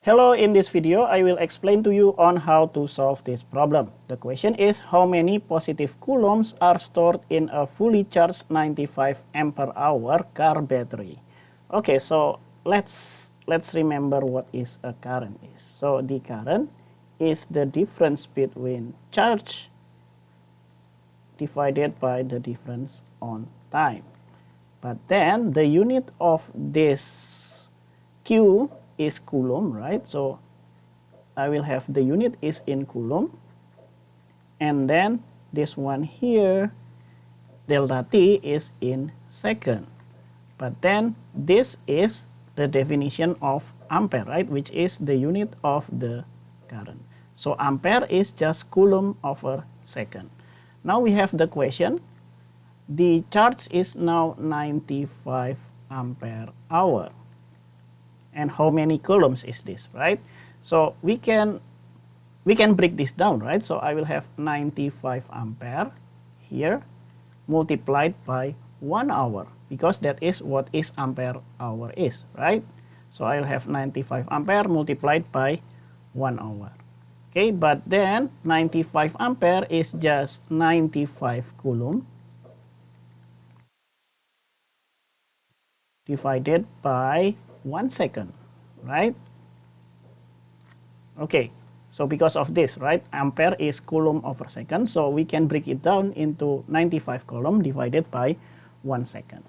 Hello, in this video, I will explain to you on how to solve this problem. The question is how many positive coulombs are stored in a fully charged 95 ampere hour car battery. Okay, so let's remember what is a current is. So the current is the difference between charge divided by the difference on time. But then the unit of this Q is coulomb, right? So I will have the unit is in coulomb, and then this one here, delta T, is in second. But then this is the definition of ampere, right? Which is the unit of the current. So ampere is just coulomb over second. Now we have the question. The charge is now 95 ampere hour. And how many coulombs is this, right? So we can break this down, right? So I will have 95 ampere here multiplied by 1 hour, because that is what is ampere hour is, right? So I'll have 95 ampere multiplied by 1 hour. Okay, but then 95 ampere is just 95 coulomb divided by 1 second, right? Okay, so because of this, right, ampere is coulomb over second, so we can break it down into 95 coulomb divided by 1 second.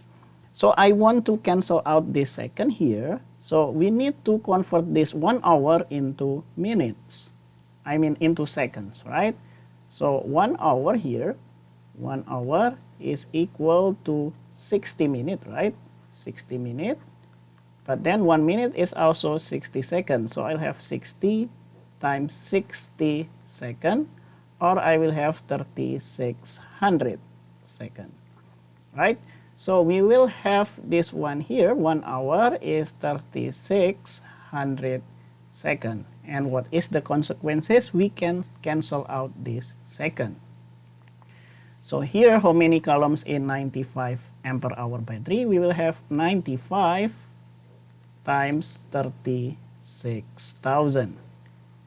So I want to cancel out this second here, so we need to convert this 1 hour into minutes. I mean into seconds, right? So 1 hour here, 1 hour is equal to 60 minutes, right? 60 minutes. But then 1 minute is also 60 seconds. So I'll have 60 times 60 seconds, or I will have 3600 seconds, right? So we will have this one here, 1 hour is 3600 seconds. And what is the consequences? We can cancel out this second. So here, how many coulombs in 95 ampere hour battery? We will have 95 times 36,000.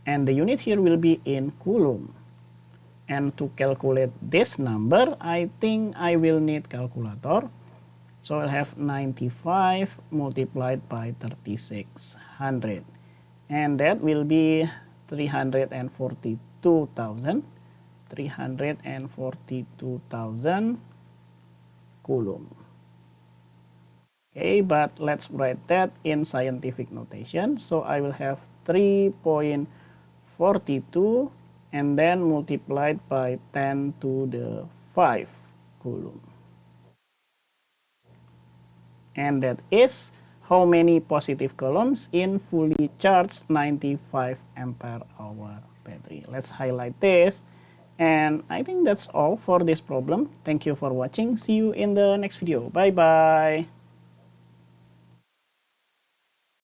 And the unit here will be in coulomb. And to calculate this number, I think I will need calculator. So I'll have 95 multiplied by 3600. And that will be 342,000. 342,000 coulomb. Okay, but let's write that in scientific notation. So I will have 3.42 and then multiplied by 10 to the 5 coulomb. And that is how many positive coulombs in fully charged 95 ampere hour battery. Let's highlight this. And I think that's all for this problem. Thank you for watching. See you in the next video. Bye-bye.